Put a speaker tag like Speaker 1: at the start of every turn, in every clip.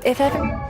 Speaker 1: If ever...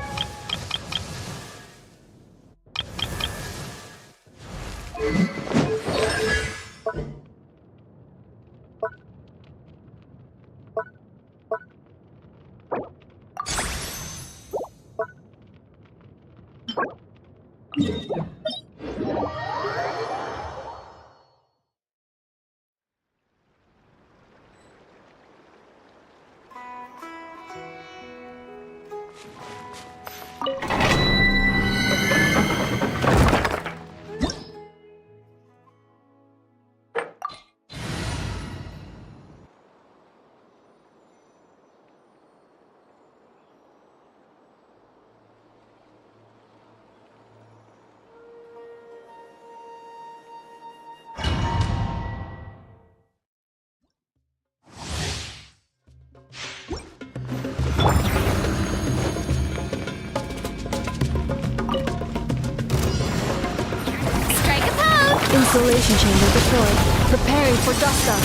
Speaker 1: Installation chamber deployed. Preparing for dust up.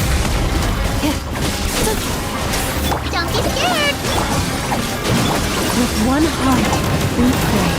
Speaker 2: Don't be scared!
Speaker 1: With one heart, we pray.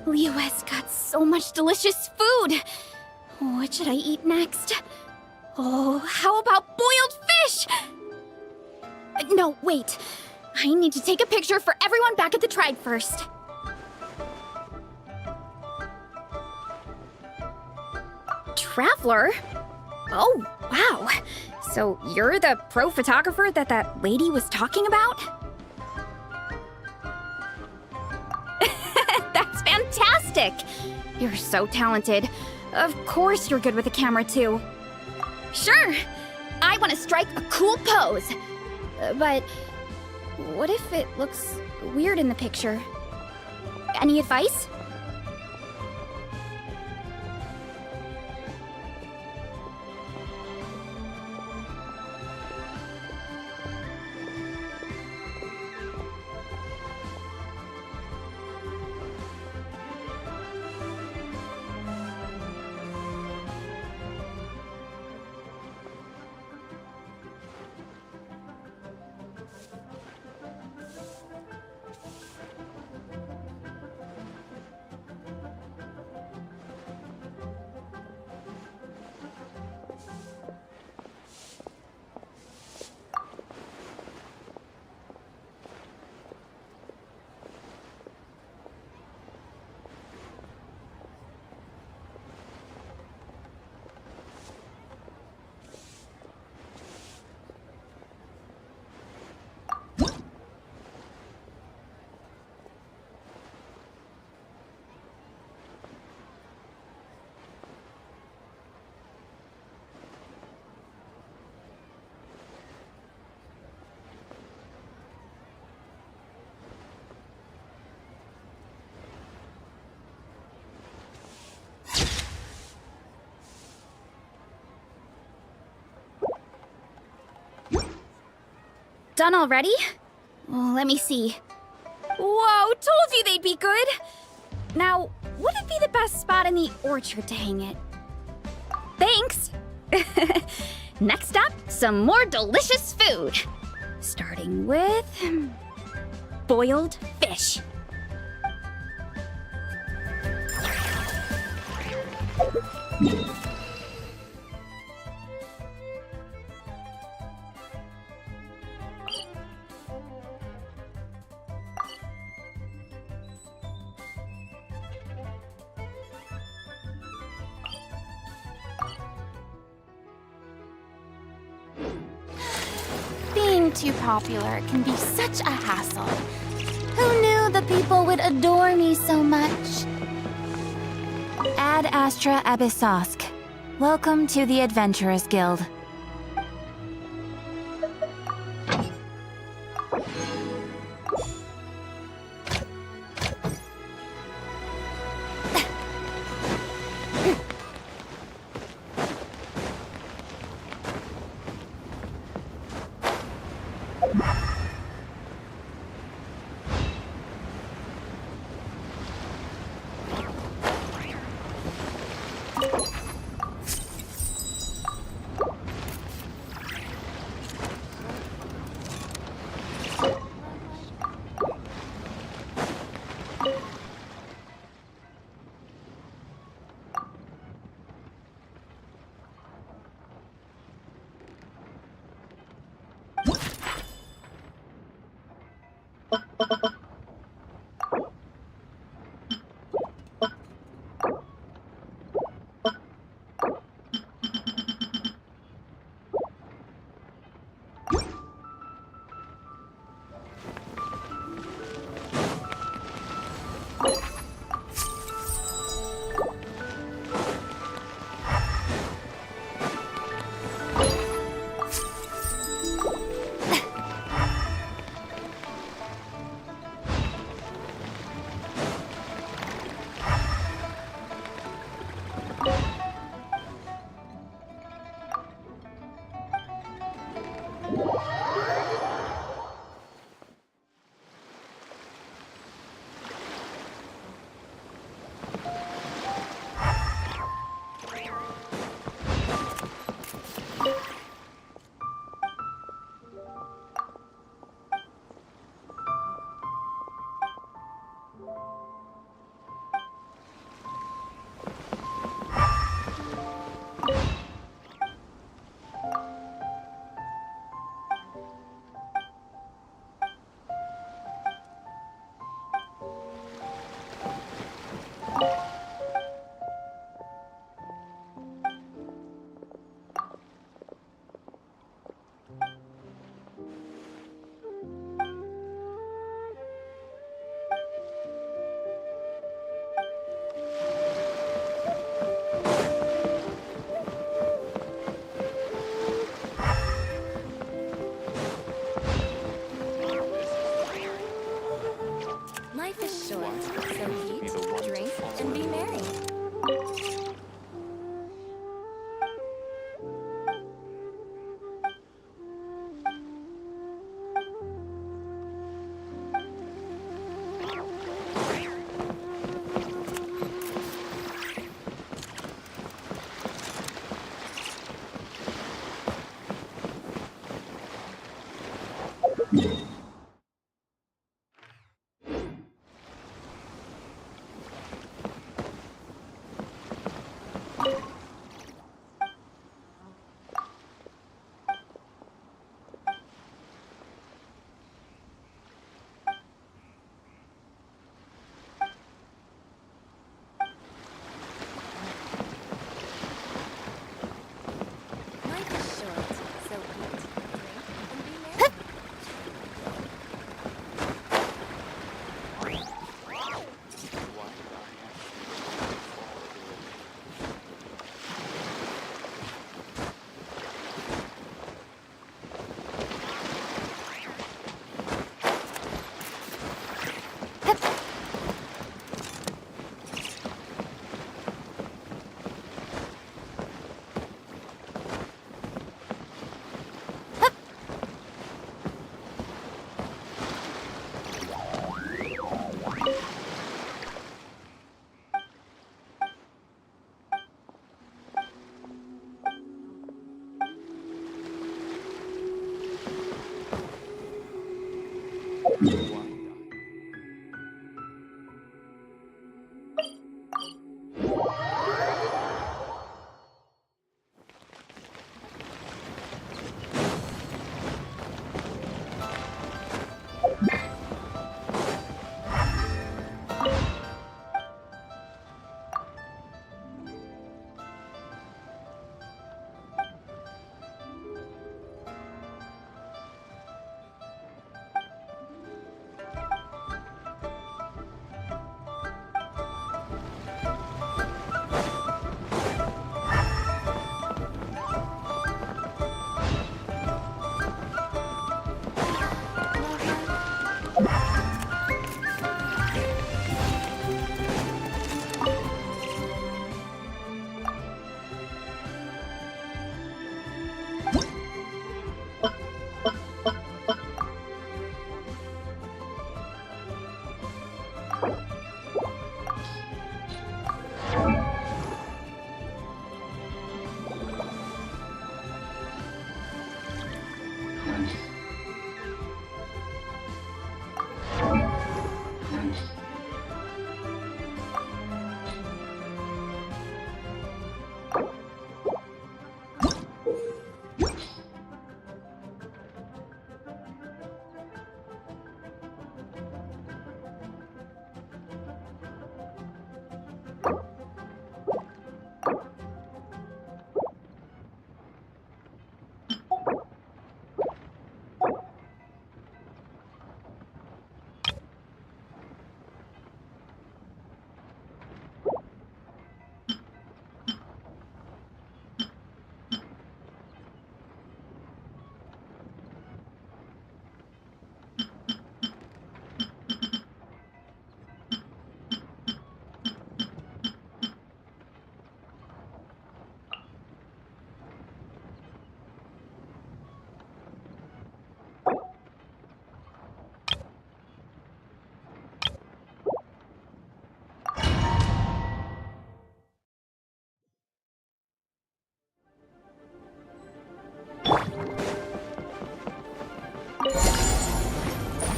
Speaker 2: Leo has got so much delicious food! What should I eat next? Oh, how about boiled fish? No, wait. I need to take a picture for everyone back at the tribe first. Traveler? Oh, wow. So you're the pro photographer that lady was talking about? That's fantastic! You're so talented. Of course you're good with a camera, too. Sure! I want to strike a cool pose. But what if it looks weird in the picture? Any advice? Done already? Well, let me see. Whoa, told you they'd be good! Now, what would be the best spot in the orchard to hang it? Thanks! Next up, some more delicious food. Starting with... boiled fish.
Speaker 3: Being too popular can be such a hassle. Who knew the people would adore me so much? Ad Astra Abyssosk. Welcome to the Adventurers Guild.
Speaker 1: Life is short, so eat, drink, and be merry. Life is short, so eat, drink, and be merry.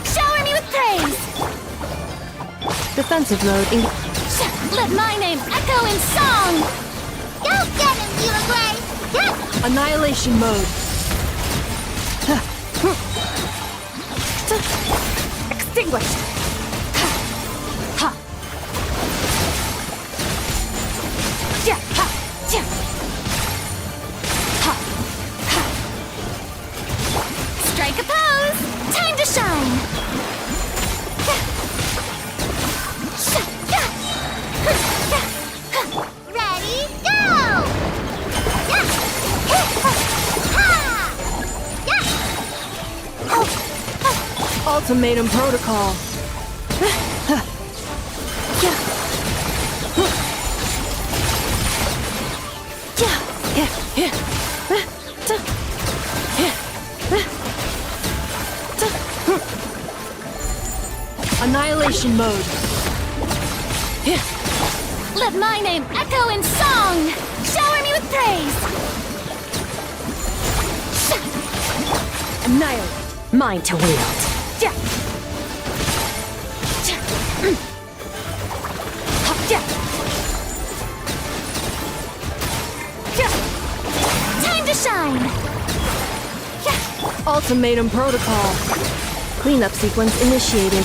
Speaker 3: Shower me with praise!
Speaker 4: Defensive mode in...
Speaker 3: Let my name echo in song! Go get him, Gila Gray! Yes!
Speaker 4: Annihilation mode. Extinguished.
Speaker 3: Ha! Ja! Ha! Ja! Ha! Ha! Strike a pose! Time to shine! Ja! Sha! Ja! Ja! Ha! Ready, go! Ja! Ha! Ja! Oh!
Speaker 4: Ultimatum protocol. Annihilation mode.
Speaker 3: Let my name echo in song! Shower me with praise!
Speaker 4: Annihilate. Mine to wield.
Speaker 3: Ja! Ja! Ha! Ja! Ja! Time to shine! Ja!
Speaker 4: Ultimatum protocol. Cleanup sequence initiated.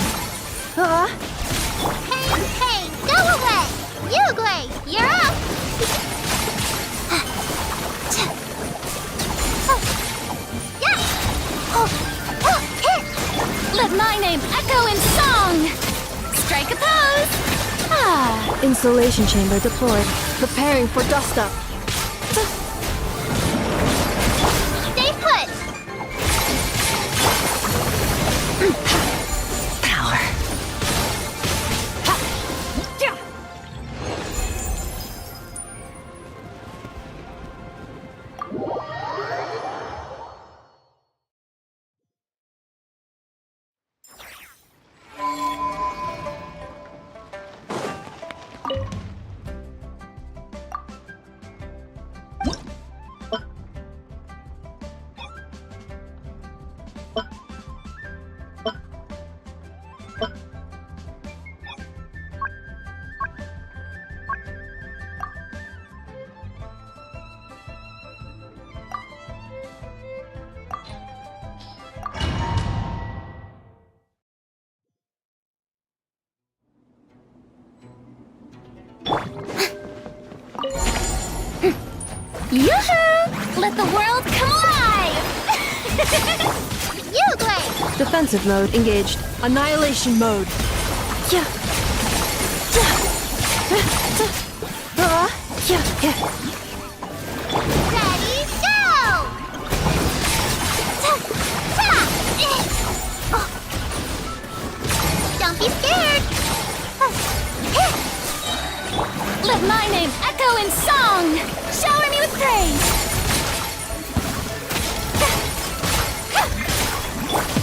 Speaker 3: Hey, hey, go away! You, Gray, you're up! Yeah! Let my name echo in song! Strike a pose! Ah!
Speaker 4: Insulation chamber deployed. Preparing for dust up.
Speaker 3: Stay put!
Speaker 4: Power.
Speaker 3: Yoo-hoo! Let the world come alive! You great!
Speaker 4: Defensive mode engaged. Annihilation mode.
Speaker 3: Yeah. Ready, go! Don't be scared! Let my name echo in song! Shower me with praise!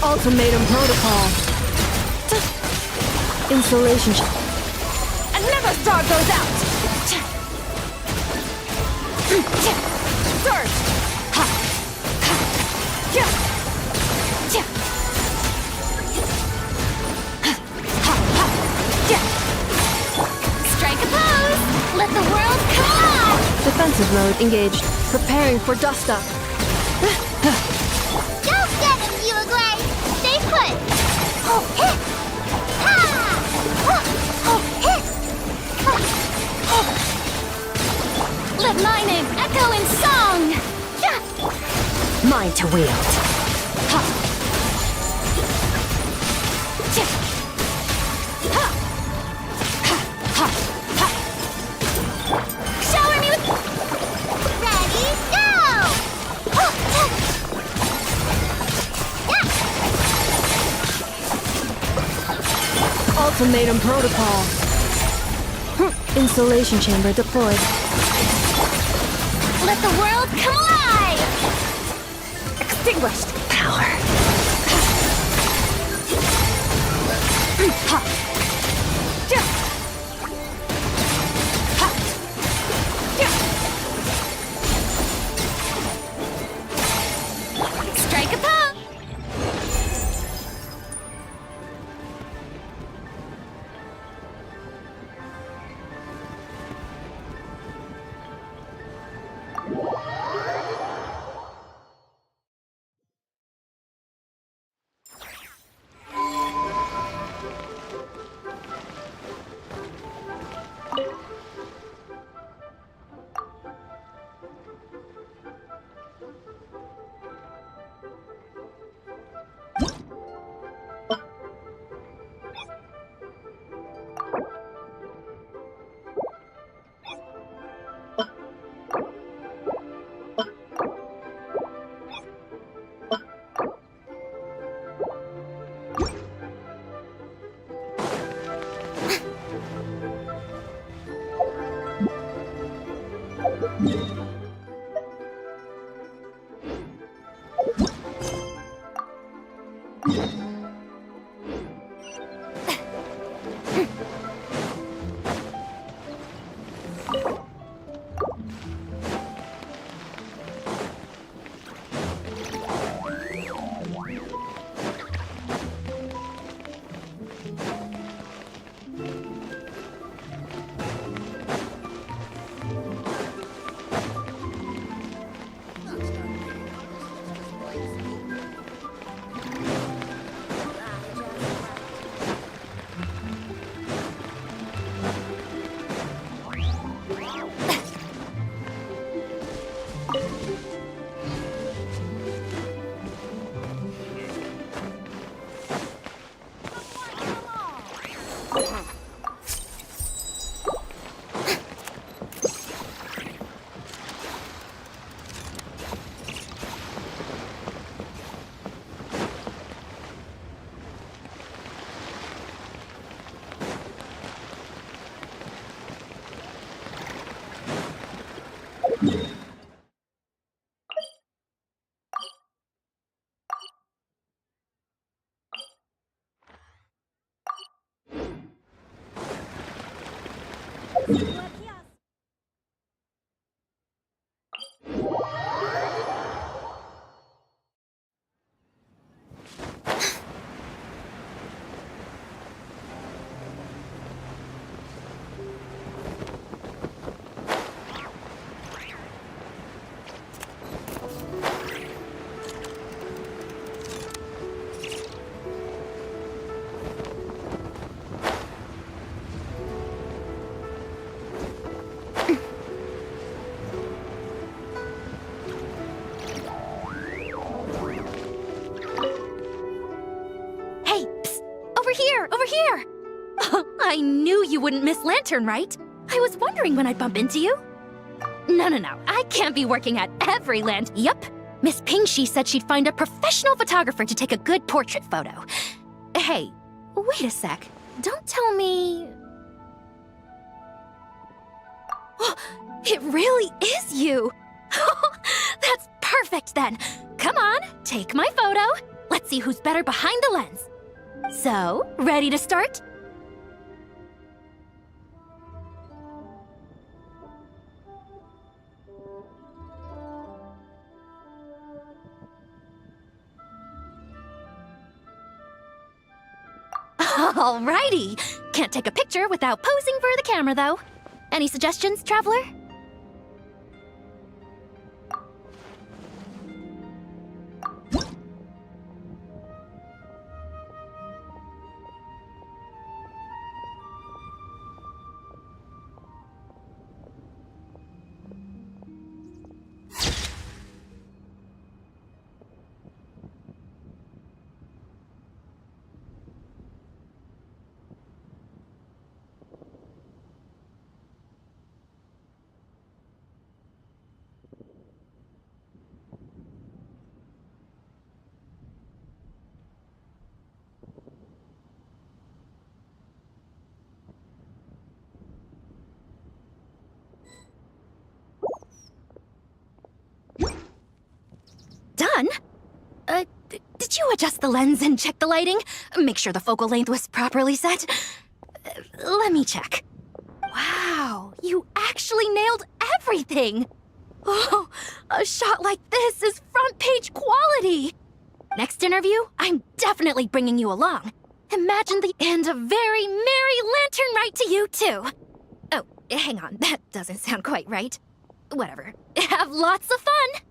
Speaker 4: Ultimatum protocol. Installation.
Speaker 3: Another star goes out! Surge! Strike a pose! Let the world come alive!
Speaker 4: Defensive mode engaged. Preparing for dust up.
Speaker 3: Don't get him, you Gray! Stay put! Oh, hit! Ha! Oh, hit! Oh. Let my name echo in song! Yeah.
Speaker 4: Mine to wield.
Speaker 3: Ha. Yeah. Ha. Ha. Ha. Ha. Shower me with... Ready, go! Oh, yeah.
Speaker 4: Ultimatum protocol. Installation chamber deployed.
Speaker 3: Let the world come alive! Extinguished power. Ha. Yeah. Ha. Yeah. Strike a pose!
Speaker 5: I knew you wouldn't miss Lantern, right? I was wondering when I'd bump into you. No. I can't be working at every land. Yup. Miss Pingshi said she'd find a professional photographer to take a good portrait photo. Hey, wait a sec. Don't tell me... Oh, it really is you. That's perfect then. Come on, take my photo. Let's see who's better behind the lens. So, ready to start? Alrighty. Can't take a picture without posing for the camera, though. Any suggestions, Traveler? Done? Did you adjust the lens and check the lighting? Make sure the focal length was properly set? Let me check. Wow, you actually nailed everything! Oh, a shot like this is front page quality! Next interview, I'm definitely bringing you along. Imagine the end of very merry lantern rite to you, too. Oh, hang on, that doesn't sound quite right. Whatever, have lots of fun!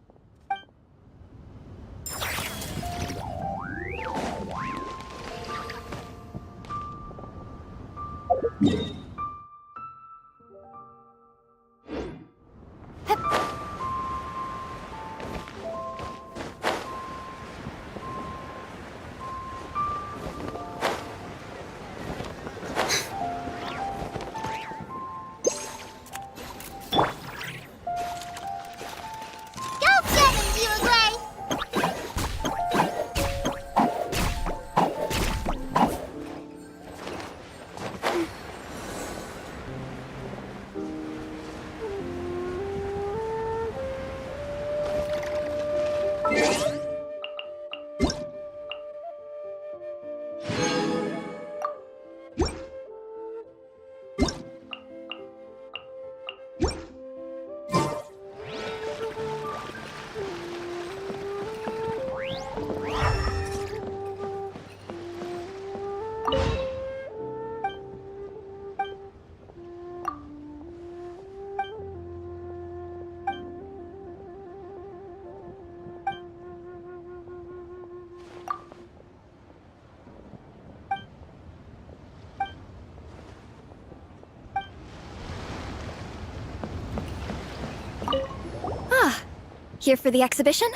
Speaker 2: Here for the exhibition?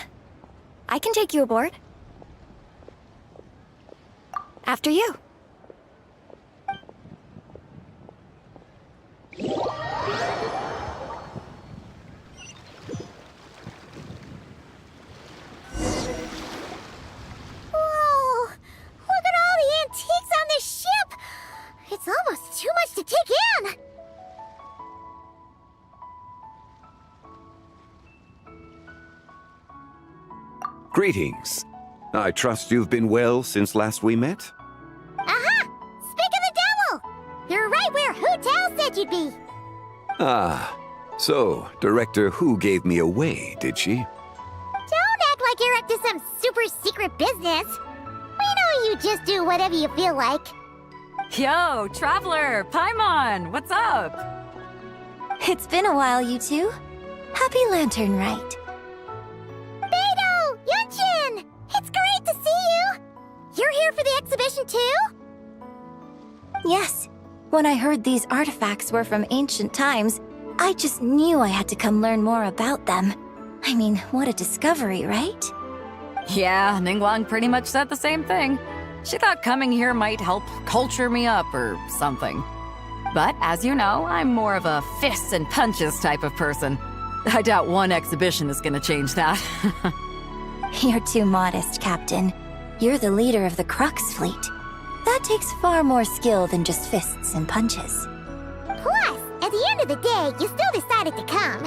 Speaker 2: I can take you aboard. After you.
Speaker 3: Whoa! Look at all the antiques on this ship! It's almost too much to take in!
Speaker 6: Greetings. I trust you've been well since last we met?
Speaker 3: Aha! Speak of the devil! You're right where Hu Tao said you'd be!
Speaker 6: Ah, so Director Hu gave me away, did she?
Speaker 3: Don't act like you're up to some super secret business! We know you just do whatever you feel like.
Speaker 7: Yo, Traveler, Paimon, what's up?
Speaker 3: It's been a while, you two. Happy Lantern Rite. Beidou! Yunshin! It's great to see you! You're here for the exhibition too?
Speaker 8: Yes. When I heard these artifacts were from ancient times, I just knew I had to come learn more about them. I mean, what a discovery, right?
Speaker 7: Yeah, Ningguang pretty much said the same thing. She thought coming here might help culture me up or something. But as you know, I'm more of a fists and punches type of person. I doubt one exhibition is gonna change that.
Speaker 8: You're too modest, Captain. You're the leader of the Crux fleet. That takes far more skill than just fists and punches.
Speaker 9: Plus, at the end of the day, you still decided to come,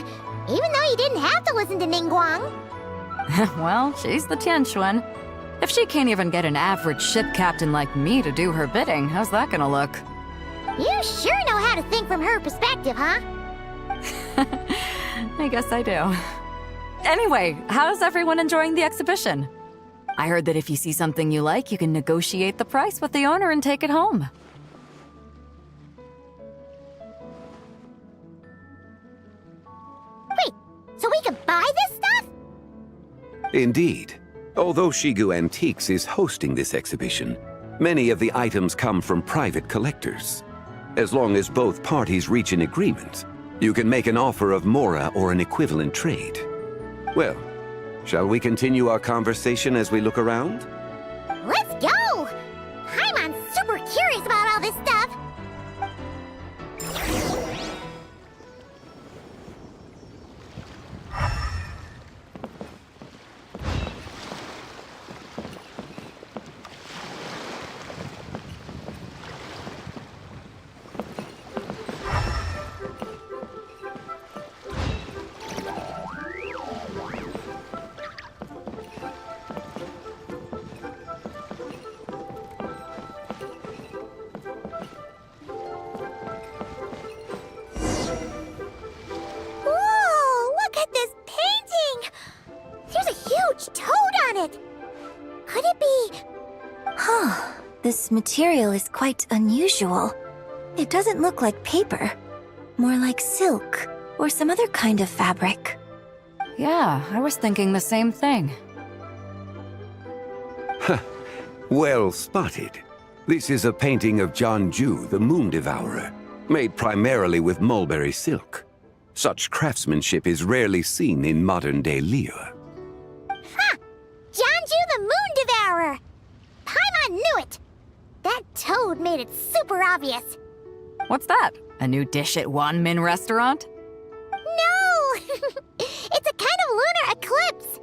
Speaker 9: even though you didn't have to listen to Ningguang.
Speaker 7: Well, she's the Tianquan. If she can't even get an average ship captain like me to do her bidding, how's that gonna look?
Speaker 9: You sure know how to think from her perspective, huh?
Speaker 7: I guess I do. Anyway, how's everyone enjoying the exhibition? I heard that if you see something you like, you can negotiate the price with the owner and take it home.
Speaker 9: Wait, so we can buy this stuff?
Speaker 6: Indeed. Although Shigu Antiques is hosting this exhibition, many of the items come from private collectors. As long as both parties reach an agreement, you can make an offer of mora or an equivalent trade. Well, shall we continue our conversation as we look around?
Speaker 9: Let's go! Paimon's super curious about all this stuff. Whoa, look at this painting! There's a huge toad on it! Could it be...
Speaker 8: Huh. This material is quite unusual. It doesn't look like paper. More like silk, or some other kind of fabric.
Speaker 7: Yeah, I was thinking the same thing.
Speaker 6: Well spotted. This is a painting of Jianju, the Moon Devourer, made primarily with mulberry silk. Such craftsmanship is rarely seen in modern-day Liyue.
Speaker 9: Ha! Jianju the Moon Devourer! Paimon knew it! That toad made it super obvious.
Speaker 7: What's that? A new dish at Wanmin restaurant?
Speaker 9: No! It's a kind of lunar eclipse.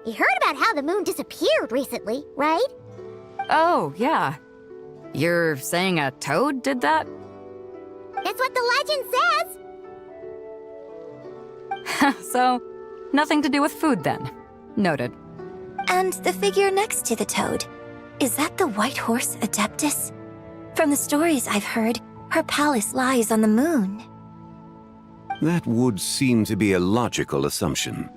Speaker 9: You heard about how the moon disappeared recently, right?
Speaker 7: Oh, yeah. You're saying a toad did that?
Speaker 9: That's what the legend says.
Speaker 7: So, nothing to do with food then. Noted.
Speaker 8: And the figure next to the toad. Is that the white horse Adeptus? From the stories I've heard, her palace lies on the moon.
Speaker 6: That would seem to be a logical assumption.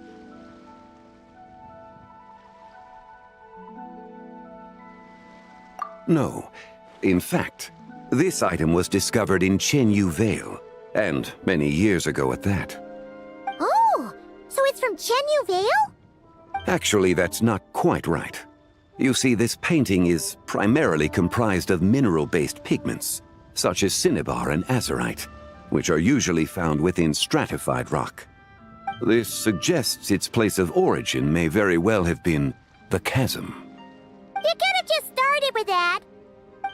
Speaker 6: No. In fact, this item was discovered in Chenyu Vale, and many years ago at that.
Speaker 9: Oh, so it's from Chenyu Vale?
Speaker 6: Actually, that's not quite right. You see, this painting is primarily comprised of mineral-based pigments, such as cinnabar and azurite, which are usually found within stratified rock. This suggests its place of origin may very well have been the chasm.
Speaker 9: You could have just started with that.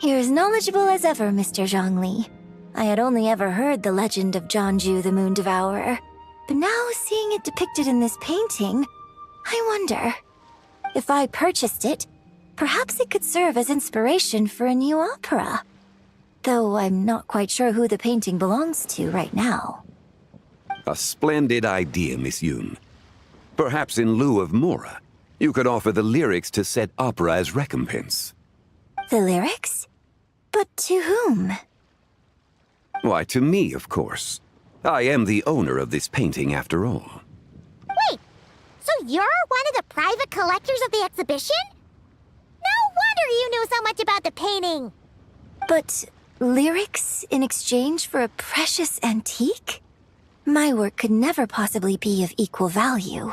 Speaker 8: You're as knowledgeable as ever, Mr. Zhongli. I had only ever heard the legend of Jianju the Moon Devourer, but now seeing it depicted in this painting, I wonder. If I purchased it, perhaps it could serve as inspiration for a new opera. Though I'm not quite sure who the painting belongs to right now.
Speaker 6: A splendid idea, Miss Yoon. Perhaps in lieu of mora, you could offer the lyrics to said opera as recompense.
Speaker 8: The lyrics? But to whom?
Speaker 6: Why, to me, of course. I am the owner of this painting, after all.
Speaker 9: Wait, so you're one of the private collectors of the exhibition? No wonder you knew so much about the painting.
Speaker 8: But lyrics in exchange for a precious antique? My work could never possibly be of equal value.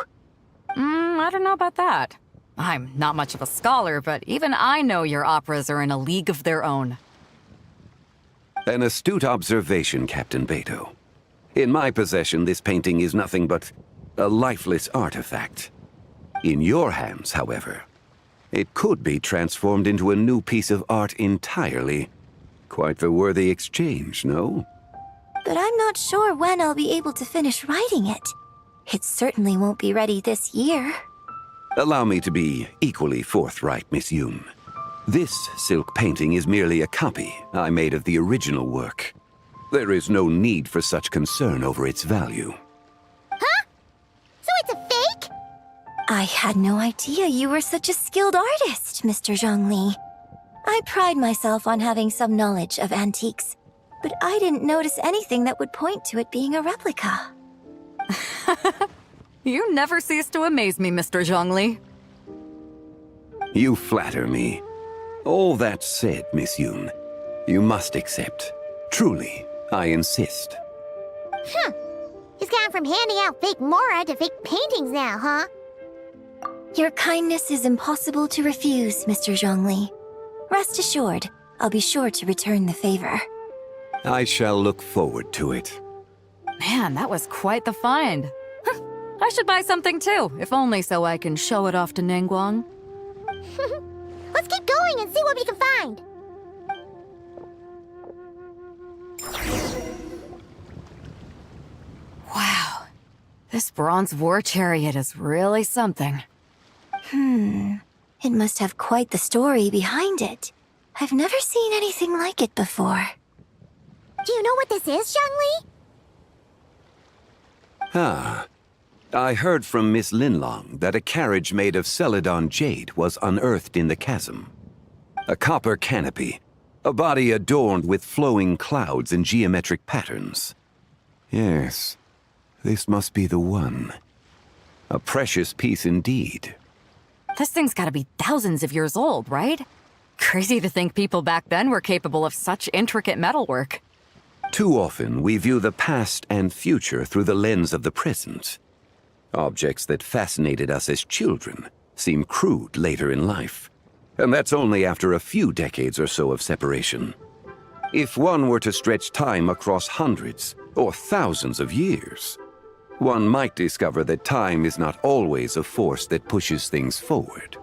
Speaker 7: I don't know about that. I'm not much of a scholar, but even I know your operas are in a league of their own.
Speaker 6: An astute observation, Captain Beto. In my possession, this painting is nothing but a lifeless artifact. In your hands, however, it could be transformed into a new piece of art entirely. Quite the worthy exchange, no?
Speaker 8: But I'm not sure when I'll be able to finish writing it. It certainly won't be ready this year.
Speaker 6: Allow me to be equally forthright, Miss Yoon. This silk painting is merely a copy I made of the original work. There is no need for such concern over its value.
Speaker 9: Huh? So it's a fake?
Speaker 8: I had no idea you were such a skilled artist, Mr. Zhongli. I pride myself on having some knowledge of antiques, but I didn't notice anything that would point to it being a replica.
Speaker 7: You never cease to amaze me, Mr. Zhongli.
Speaker 6: You flatter me. All that said, Miss Yoon, you must accept. Truly, I insist.
Speaker 9: Huh. He's gone from handing out fake Mora to fake paintings now, huh?
Speaker 8: Your kindness is impossible to refuse, Mr. Zhongli. Rest assured, I'll be sure to return the favor.
Speaker 6: I shall look forward to it.
Speaker 7: Man, that was quite the find. I should buy something too, if only so I can show it off to Ningguang.
Speaker 9: Let's keep going and see what we can find.
Speaker 7: Wow, this bronze war chariot is really something.
Speaker 8: It must have quite the story behind it. I've never seen anything like it before.
Speaker 9: Do you know what this is, Zhongli?
Speaker 6: Ah. I heard from Miss Linlong that a carriage made of Celadon jade was unearthed in the chasm. A copper canopy, a body adorned with flowing clouds and geometric patterns. Yes, this must be the one. A precious piece indeed.
Speaker 7: This thing's gotta be thousands of years old, right? Crazy to think people back then were capable of such intricate metalwork.
Speaker 6: Too often, we view the past and future through the lens of the present. Objects that fascinated us as children seem crude later in life. And that's only after a few decades or so of separation. If one were to stretch time across hundreds or thousands of years, one might discover that time is not always a force that pushes things forward.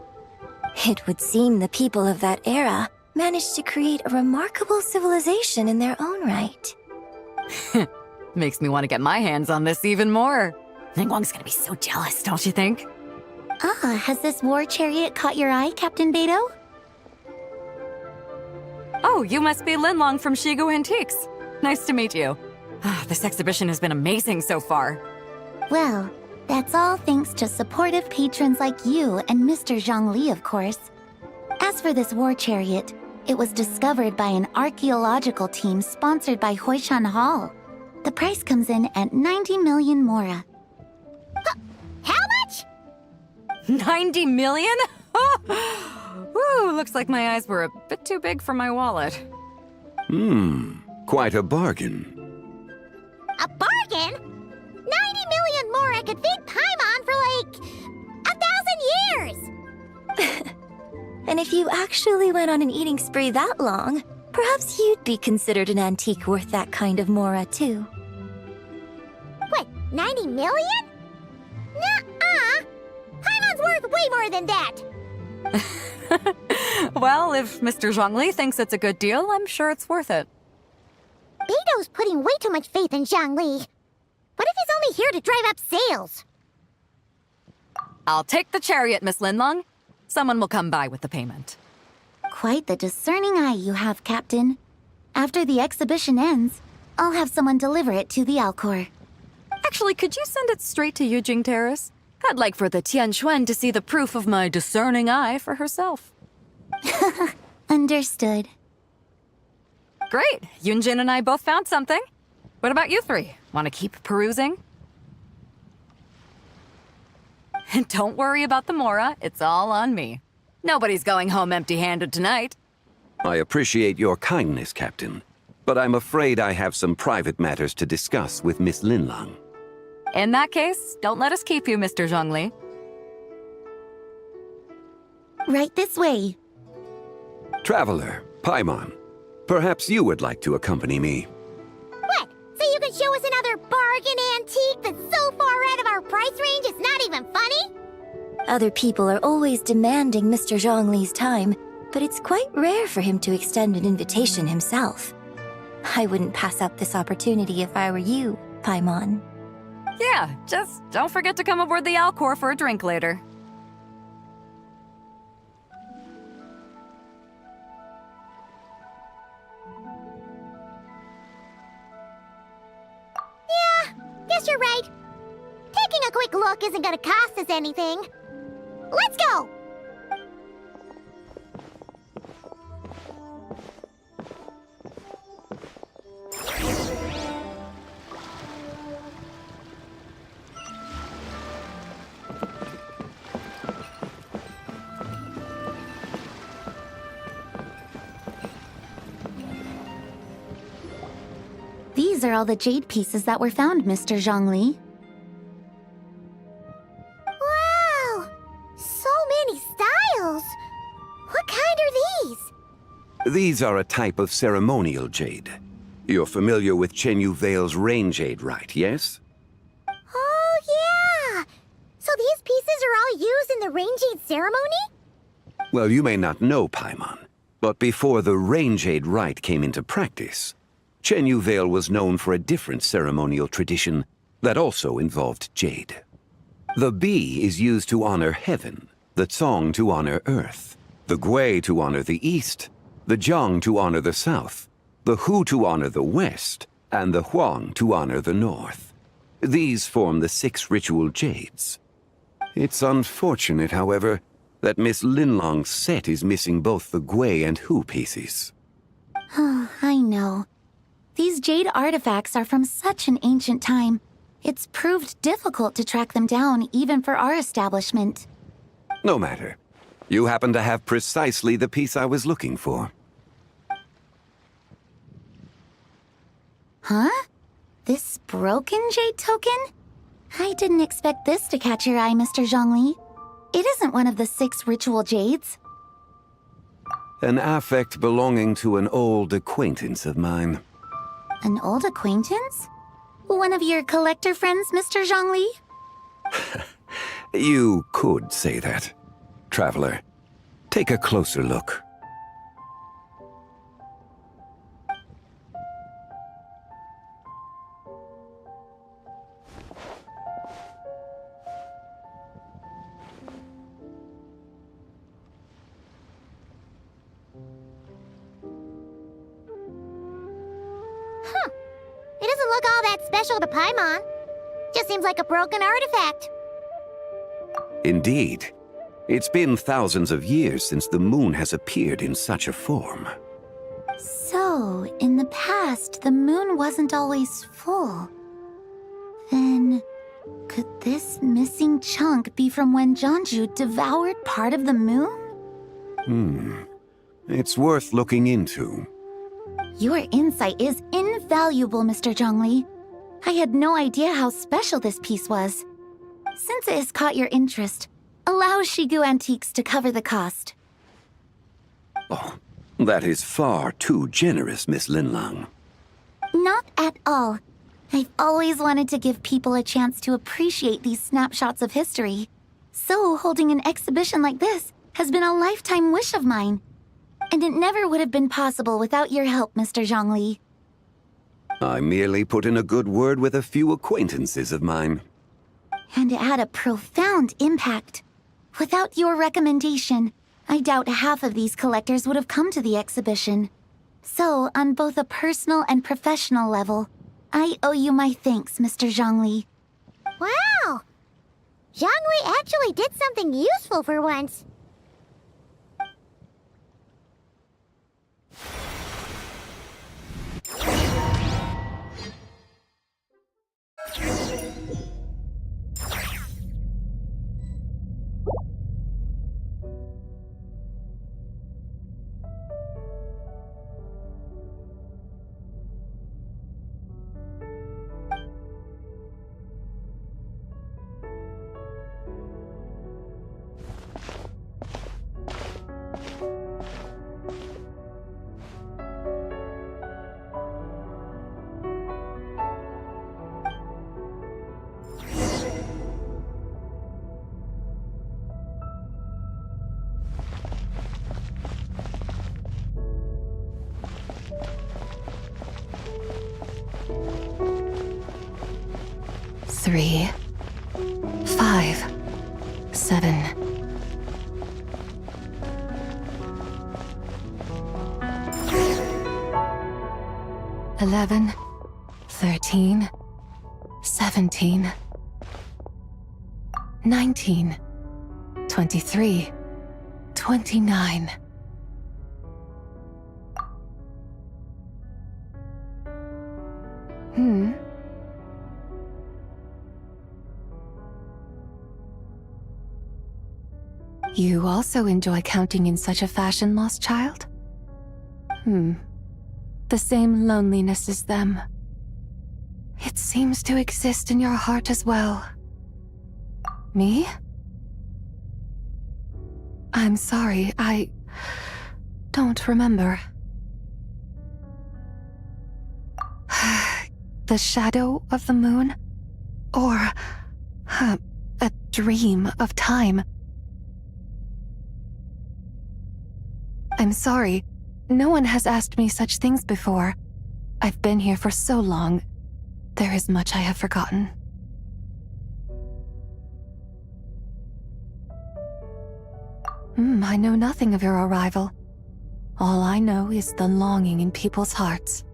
Speaker 8: It would seem the people of that era managed to create a remarkable civilization in their own right.
Speaker 7: Makes me want to get my hands on this even more. Ningguang's gonna be so jealous, don't you think?
Speaker 9: Ah, has this war chariot caught your eye, Captain Beidou?
Speaker 7: Oh, you must be Linlong from Shigu Antiques. Nice to meet you. This exhibition has been amazing so far.
Speaker 9: Well, that's all thanks to supportive patrons like you and Mr. Zhongli, of course. As for this war chariot, it was discovered by an archaeological team sponsored by Huishan Hall. The price comes in at 90 million Mora. How much?
Speaker 7: 90 million? Woo, looks like my eyes were a bit too big for my wallet.
Speaker 6: Quite a bargain.
Speaker 9: A bargain? 90 million Mora could feed Paimon for like 1,000 years!
Speaker 8: And if you actually went on an eating spree that long, perhaps you'd be considered an antique worth that kind of Mora, too.
Speaker 9: What, 90 million? Nuh-uh! Paimon's worth way more than that!
Speaker 7: Well, if Mr. Zhongli thinks it's a good deal, I'm sure it's worth it.
Speaker 9: Beidou's putting way too much faith in Zhongli. What if he's only here to drive up sales?
Speaker 7: I'll take the chariot, Miss Linlong. Someone will come by with the payment.
Speaker 9: Quite the discerning eye you have, Captain. After the exhibition ends, I'll have someone deliver it to the Alcor.
Speaker 7: Actually, could you send it straight to Yujing Terrace? I'd like for the Tianquan to see the proof of my discerning eye for herself.
Speaker 9: Understood.
Speaker 7: Great! Yunjin and I both found something. What about you three? Want to keep perusing? And don't worry about the Mora, it's all on me. Nobody's going home empty-handed tonight.
Speaker 6: I appreciate your kindness, Captain, but I'm afraid I have some private matters to discuss with Miss Linlong.
Speaker 7: In that case, don't let us keep you, Mr. Zhongli.
Speaker 9: Right this way.
Speaker 6: Traveler, Paimon, perhaps you would like to accompany me.
Speaker 9: What? So you can show us another bargain antique that's so far out of our price range it's not even funny?
Speaker 8: Other people are always demanding Mr. Zhongli's time, but it's quite rare for him to extend an invitation himself. I wouldn't pass up this opportunity if I were you, Paimon.
Speaker 7: Yeah, just don't forget to come aboard the Alcor for a drink later.
Speaker 9: Guess you're right. Taking a quick look isn't gonna cost us anything. Let's go! These are all the jade pieces that were found, Mr. Zhongli. Wow! So many styles! What kind are these?
Speaker 6: These are a type of ceremonial jade. You're familiar with Chenyu Vale's rain jade, right, yes?
Speaker 9: Oh, yeah! So these pieces are all used in the rain jade ceremony?
Speaker 6: Well, you may not know, Paimon, but before the rain jade rite came into practice, Chenyu Vale was known for a different ceremonial tradition that also involved jade. The bee is used to honor heaven, the Tsong to honor earth, the Gui to honor the east, the Jiang to honor the south, the Hu to honor the west, and the Huang to honor the north. These form the 6 ritual jades. It's unfortunate, however, that Miss Linlong's set is missing both the Gui and Hu pieces.
Speaker 9: I know. These jade artifacts are from such an ancient time. It's proved difficult to track them down, even for our establishment.
Speaker 6: No matter. You happen to have precisely the piece I was looking for.
Speaker 9: Huh? This broken jade token? I didn't expect this to catch your eye, Mr. Zhongli. It isn't one of the 6 ritual jades.
Speaker 6: An affect belonging to an old acquaintance of mine.
Speaker 9: An old acquaintance? One of your collector friends, Mr. Zhongli?
Speaker 6: You could say that. Traveler, take a closer look.
Speaker 9: It doesn't look all that special to Paimon. Just seems like a broken artifact.
Speaker 6: Indeed. It's been thousands of years since the moon has appeared in such a form.
Speaker 9: So, in the past, the moon wasn't always full. Then, could this missing chunk be from when Jianzhu devoured part of the moon?
Speaker 6: It's worth looking into.
Speaker 9: Your insight is invaluable, Mr. Zhongli. I had no idea how special this piece was. Since it has caught your interest, allow Shigu Antiques to cover the cost.
Speaker 6: Oh, that is far too generous, Miss Linlang.
Speaker 9: Not at all. I've always wanted to give people a chance to appreciate these snapshots of history. So holding an exhibition like this has been a lifetime wish of mine. And it never would have been possible without your help, Mr. Zhongli.
Speaker 6: I merely put in a good word with a few acquaintances of mine.
Speaker 9: And it had a profound impact. Without your recommendation, I doubt half of these collectors would have come to the exhibition. So, on both a personal and professional level, I owe you my thanks, Mr. Zhongli. Wow! Zhongli actually did something useful for once.
Speaker 3: 3, 5, 7. 11, 13, 17, 19, 23, 29. You also enjoy counting in such a fashion, lost child? The same loneliness as them. It seems to exist in your heart as well. Me? I'm sorry, I don't remember. The shadow of the moon? Or a dream of time? I'm sorry. No one has asked me such things before. I've been here for so long. There is much I have forgotten. I know nothing of your arrival. All I know is the longing in people's hearts.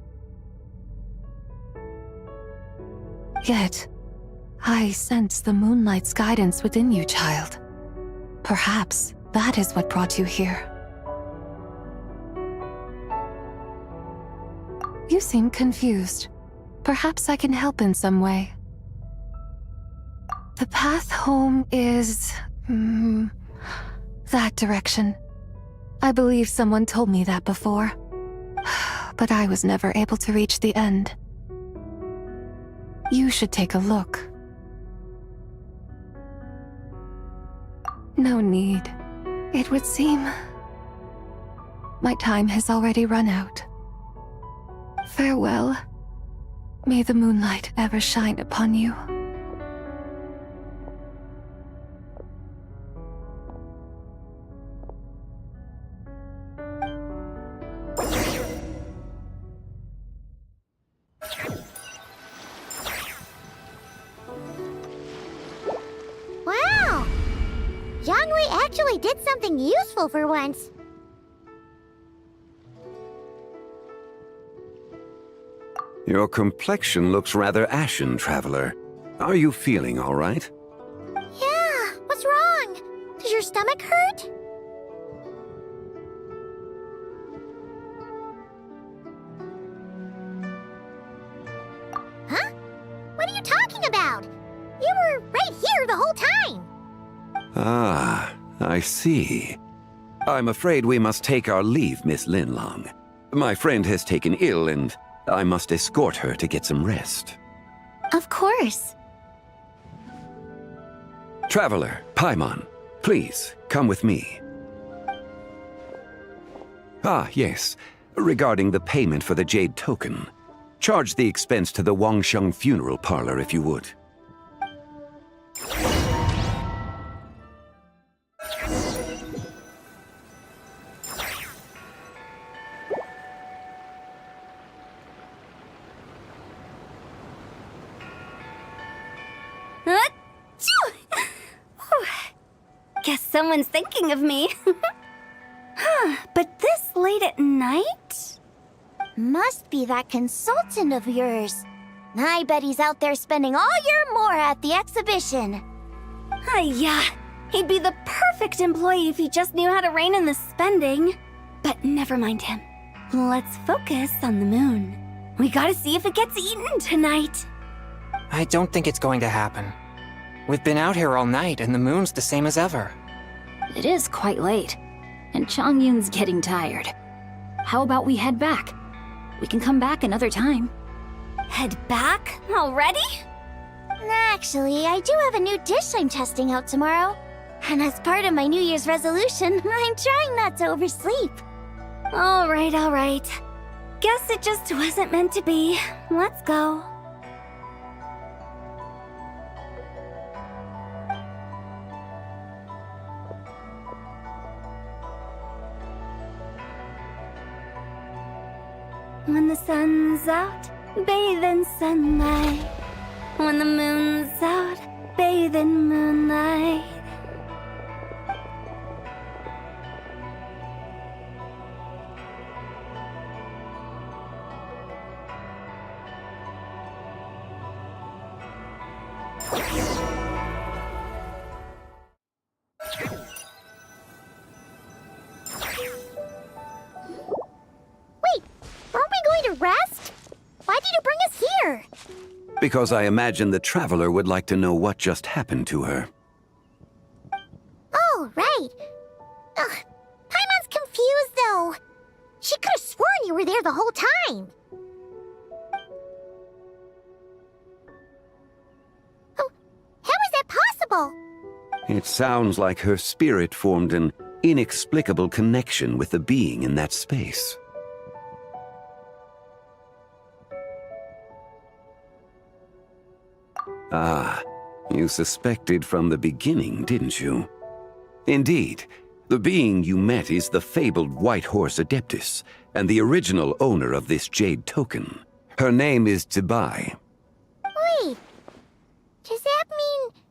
Speaker 3: Yet, I sense the moonlight's guidance within you, child. Perhaps that is what brought you here. You seem confused. Perhaps I can help in some way. The path home is... that direction. I believe someone told me that before. But I was never able to reach the end. You should take a look. No need. It would seem... my time has already run out. Farewell. May the moonlight ever shine upon you.
Speaker 9: Wow! Zhongli actually did something useful for once.
Speaker 6: Your complexion looks rather ashen, Traveler. Are you feeling all right?
Speaker 9: Yeah, what's wrong? Does your stomach hurt? Huh? What are you talking about? You were right here the whole time.
Speaker 6: Ah, I see. I'm afraid we must take our leave, Miss Linlong. My friend has taken ill and I must escort her to get some rest.
Speaker 9: Of course.
Speaker 6: Traveler, Paimon, please, come with me. Ah, yes. Regarding the payment for the Jade Token. Charge the expense to the Wangsheng Funeral Parlor if you would.
Speaker 2: Guess someone's thinking of me. But this late at night?
Speaker 9: Must be that consultant of yours. I bet he's out there spending all year more at the exhibition.
Speaker 2: Yeah, he'd be the perfect employee if he just knew how to rein in the spending. But never mind him. Let's focus on the moon. We gotta see if it gets eaten tonight.
Speaker 10: I don't think it's going to happen. We've been out here all night and the moon's the same as ever.
Speaker 5: It is quite late, and Chongyun's getting tired. How about we head back? We can come back another time.
Speaker 2: Head back? Already?
Speaker 9: Actually, I do have a new dish I'm testing out tomorrow. And as part of my New Year's resolution, I'm trying not to oversleep.
Speaker 2: All right. Guess it just wasn't meant to be. Let's go. When the sun's out, bathe in sunlight.
Speaker 8: when the moon's out, bathe in moonlight.
Speaker 9: Wait, aren't we going to rest? Why did you bring us here?
Speaker 6: Because I imagine the traveler would like to know what just happened to her.
Speaker 9: Oh, right. Ugh, Paimon's confused, though. She could have sworn you were there the whole time. Oh, how is that possible?
Speaker 6: It sounds like her spirit formed an inexplicable connection with the being in that space. Ah, you suspected from the beginning, didn't you? Indeed, the being you met is the fabled White Horse Adeptus, and the original owner of this jade token. Her name is Zibai.
Speaker 9: Wait, does that mean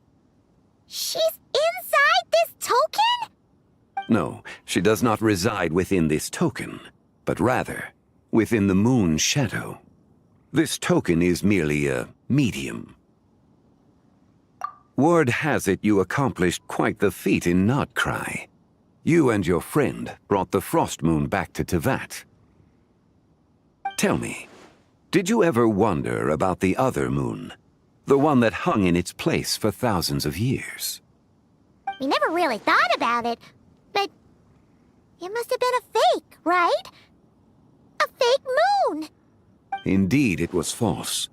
Speaker 9: she's inside this token?
Speaker 6: No, she does not reside within this token, but rather within the moon's shadow. This token is merely a medium. Word has it you accomplished quite the feat in Nodcry. You and your friend brought the Frost Moon back to Tevat. Tell me, did you ever wonder about the other moon? The one that hung in its place for thousands of years?
Speaker 9: We never really thought about it, but it must have been a fake, right? A fake moon!
Speaker 6: Indeed, it was false.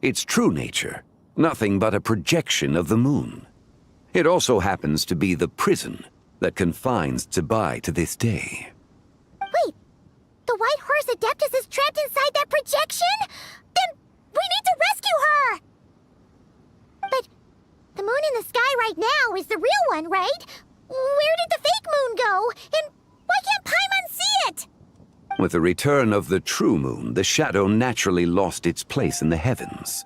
Speaker 6: Its true nature, nothing but a projection of the moon. It also happens to be the prison that confines Zibai to this day.
Speaker 9: Wait, the White Horse Adeptus is trapped inside that projection? Then we need to rescue her! But the moon in the sky right now is the real one, right? Where did the fake moon go? And why can't Paimon see it?
Speaker 6: With the return of the true moon, the shadow naturally lost its place in the heavens.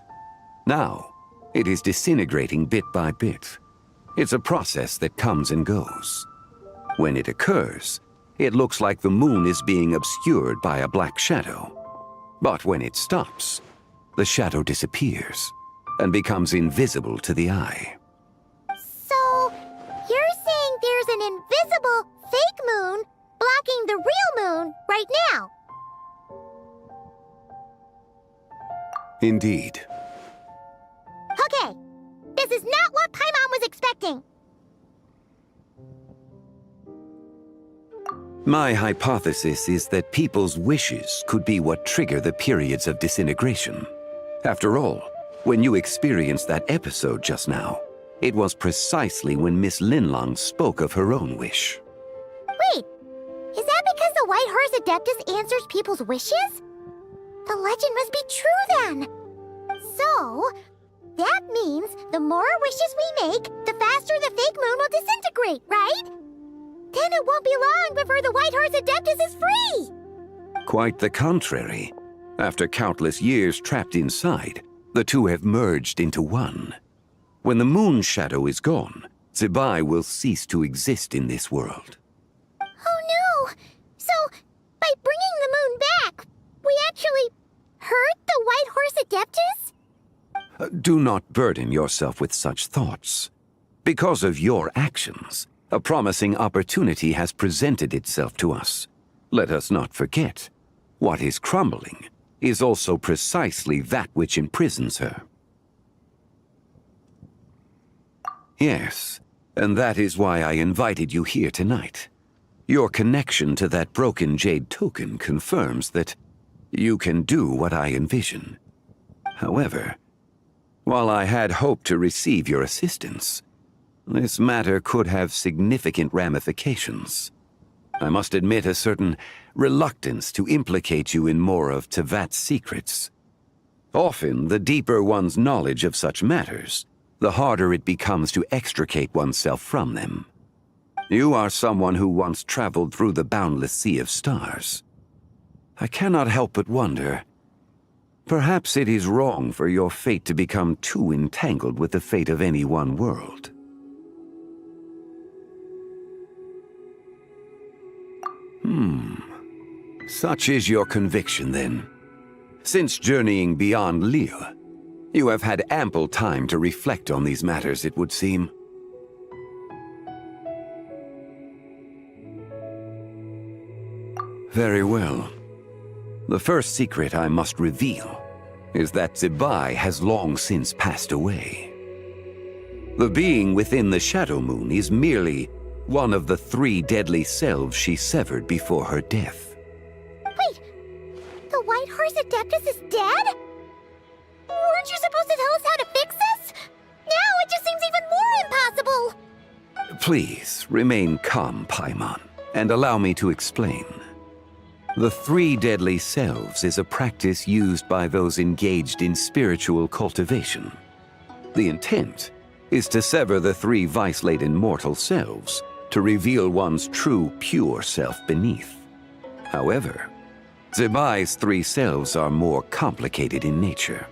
Speaker 6: Now, it is disintegrating bit by bit. It's a process that comes and goes. When it occurs, it looks like the moon is being obscured by a black shadow. But when it stops, the shadow disappears and becomes invisible to the eye.
Speaker 9: So, you're saying there's an invisible fake moon blocking the real moon right now?
Speaker 6: Indeed.
Speaker 9: Okay, this is not what Paimon was expecting.
Speaker 6: My hypothesis is that people's wishes could be what trigger the periods of disintegration. After all, when you experienced that episode just now, it was precisely when Miss Linlong spoke of her own wish.
Speaker 9: Wait, is that because the White Horse Adeptus answers people's wishes? The legend must be true then. So, that means the more wishes we make, the faster the fake moon will disintegrate, right? Then it won't be long before the White Horse Adeptus is free!
Speaker 6: Quite the contrary. After countless years trapped inside, the two have merged into one. When the moon shadow is gone, Zibai will cease to exist in this world.
Speaker 9: Oh no! So, by bringing the moon back, we actually hurt the White Horse Adeptus?
Speaker 6: Do not burden yourself with such thoughts. Because of your actions, a promising opportunity has presented itself to us. Let us not forget, what is crumbling is also precisely that which imprisons her. Yes, and that is why I invited you here tonight. Your connection to that broken jade token confirms that you can do what I envision. However, while I had hoped to receive your assistance, this matter could have significant ramifications. I must admit a certain reluctance to implicate you in more of Tevat's secrets. Often, the deeper one's knowledge of such matters, the harder it becomes to extricate oneself from them. You are someone who once traveled through the boundless sea of stars. I cannot help but wonder, Perhaps it is wrong for your fate to become too entangled with the fate of any one world. Such is your conviction, then. Since journeying beyond Liyue, you have had ample time to reflect on these matters, it would seem. Very well. The first secret I must reveal is that Zibai has long since passed away. The being within the Shadow Moon is merely one of the 3 deadly selves she severed before her death.
Speaker 9: Wait, the White Horse Adeptus is dead? Weren't you supposed to tell us how to fix this? Now it just seems even more impossible!
Speaker 6: Please, remain calm, Paimon, and allow me to explain. The 3 deadly selves is a practice used by those engaged in spiritual cultivation. The intent is to sever the 3 vice-laden mortal selves to reveal one's true, pure self beneath. However, Zibai's 3 selves are more complicated in nature.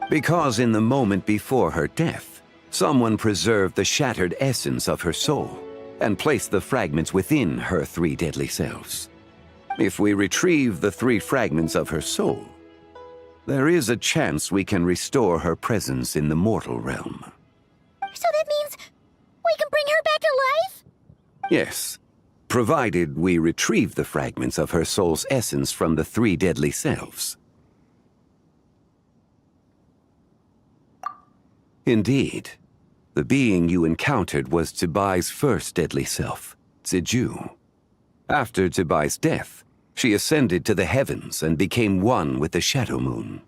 Speaker 6: Because in the moment before her death, someone preserved the shattered essence of her soul and placed the fragments within her 3 deadly selves. If we retrieve the 3 fragments of her soul, there is a chance we can restore her presence in the mortal realm.
Speaker 9: So that means we can bring her back to life?
Speaker 6: Yes, provided we retrieve the fragments of her soul's essence from the 3 deadly selves. Indeed, the being you encountered was Zibai's first deadly self, Ziju. After Zibai's death, she ascended to the heavens and became one with the Shadow Moon.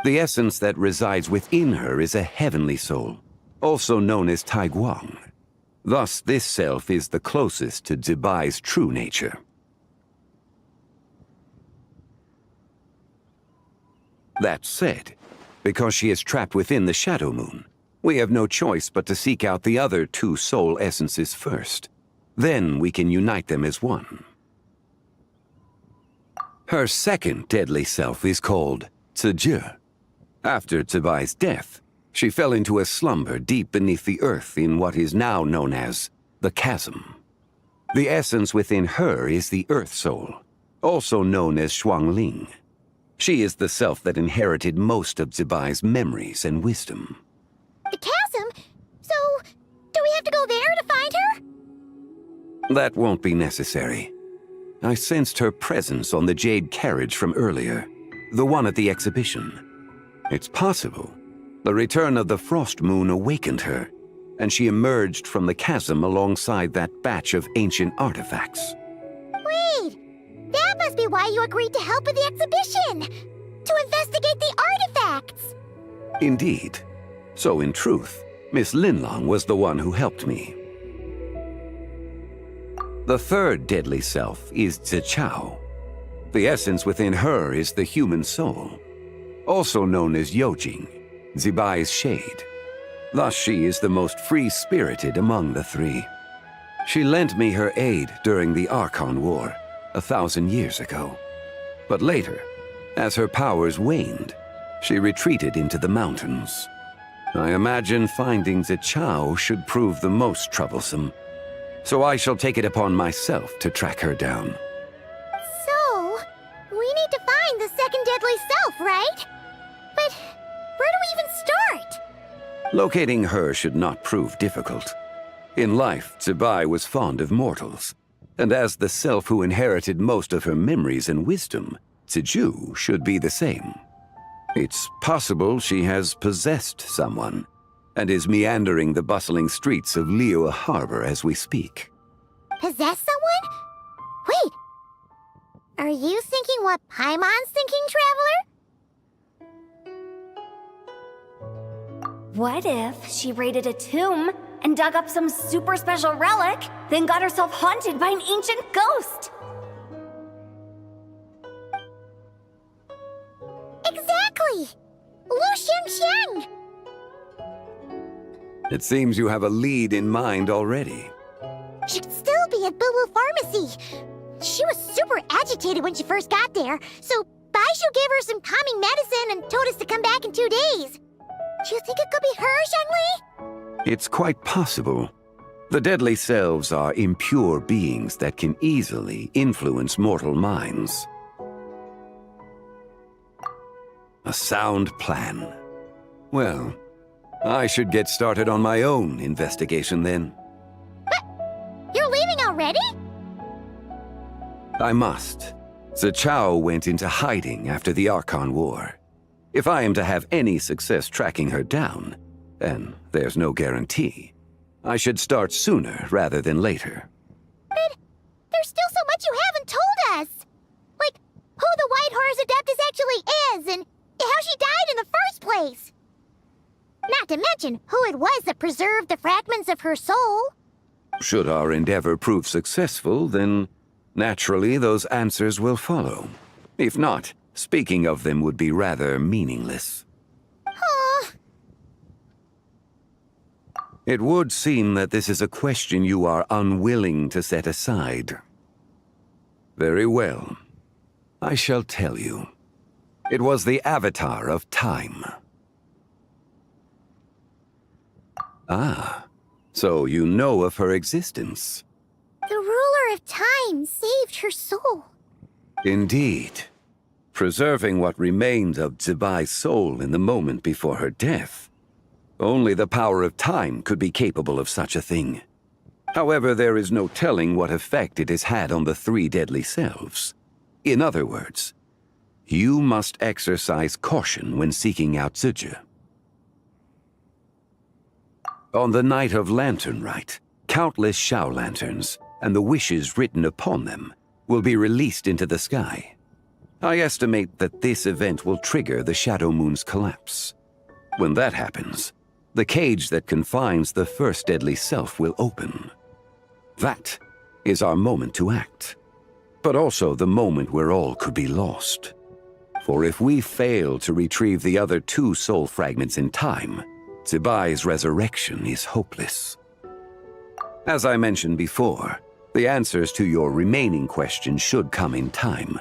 Speaker 6: The essence that resides within her is a heavenly soul, also known as Taiguang. Thus, this self is the closest to Zibai's true nature. That said, because she is trapped within the Shadow Moon, we have no choice but to seek out the other 2 soul essences first. Then we can unite them as one. Her second deadly self is called Ziju. After Zibai's death, she fell into a slumber deep beneath the earth in what is now known as the Chasm. The essence within her is the Earth Soul, also known as Shuangling. She is the self that inherited most of Zibai's memories and wisdom.
Speaker 9: The chasm? So, do we have to go there to find her?
Speaker 6: That won't be necessary. I sensed her presence on the jade carriage from earlier, the one at the exhibition. It's possible the return of the Frost Moon awakened her, and she emerged from the chasm alongside that batch of ancient artifacts.
Speaker 9: Wait! That must be why you agreed to help with the exhibition! To investigate the artifacts!
Speaker 6: Indeed. So in truth, Miss Linlong was the one who helped me. The third deadly self is Zichao. The essence within her is the human soul, also known as Yojing, Zibai's shade. Thus she is the most free-spirited among the 3. She lent me her aid during the Archon War 1,000 years ago. But later, as her powers waned, she retreated into the mountains. I imagine finding Zichao should prove the most troublesome, so I shall take it upon myself to track her down.
Speaker 9: So, we need to find the second deadly self, right? But where do we even start?
Speaker 6: Locating her should not prove difficult. In life, Zibai was fond of mortals, and as the self who inherited most of her memories and wisdom, Ziju should be the same. It's possible she has possessed someone, and is meandering the bustling streets of Liyue Harbor as we speak.
Speaker 9: Possess someone? Wait! Are you thinking what Paimon's thinking, Traveler?
Speaker 2: What if she raided a tomb and dug up some super special relic, then got herself haunted by an ancient ghost?
Speaker 9: Exactly! Lu Xiangxiang!
Speaker 6: It seems you have a lead in mind already.
Speaker 9: She'd still be at Boo Boo Pharmacy. She was super agitated when she first got there, so Bai
Speaker 11: Daishu gave her some calming medicine and told us to come back in 2 days. Do you think it could be her, Zhongli?
Speaker 6: It's quite possible. The deadly selves are impure beings that can easily influence mortal minds. A sound plan. Well, I should get started on my own investigation then.
Speaker 11: You're leaving already?
Speaker 6: I must. Zichao went into hiding after the Archon War. If I am to have any success tracking her down, and there's no guarantee, I should start sooner rather than later.
Speaker 11: But there's still so much you haven't told us! Like, who the White Horse Adeptus actually is, and how she died in the first place! Not to mention who it was that preserved the fragments of her soul.
Speaker 6: Should our endeavor prove successful, then naturally those answers will follow. If not, speaking of them would be rather meaningless.
Speaker 11: Aw.
Speaker 6: It would seem that this is a question you are unwilling to set aside. Very well. I shall tell you. It was the Avatar of Time. Ah, so you know of her existence.
Speaker 11: The ruler of time saved her soul.
Speaker 6: Indeed. Preserving what remained of Zibai's soul in the moment before her death. Only the power of time could be capable of such a thing. However, there is no telling what effect it has had on the 3 deadly selves. In other words, you must exercise caution when seeking out Zizhi. On the night of Lantern Rite, countless Shao lanterns, and the wishes written upon them, will be released into the sky. I estimate that this event will trigger the Shadow Moon's collapse. When that happens, the cage that confines the first deadly self will open. That is our moment to act, but also the moment where all could be lost. For if we fail to retrieve the other 2 soul fragments in time, Zibai's resurrection is hopeless. As I mentioned before, the answers to your remaining questions should come in time,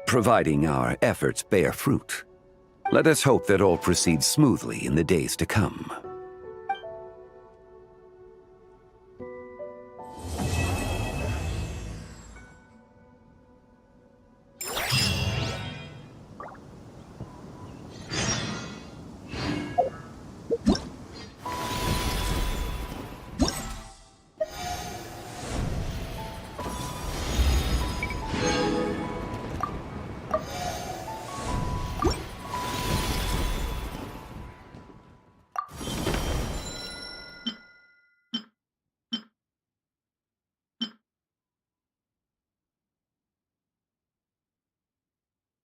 Speaker 6: providing our efforts bear fruit. Let us hope that all proceeds smoothly in the days to come.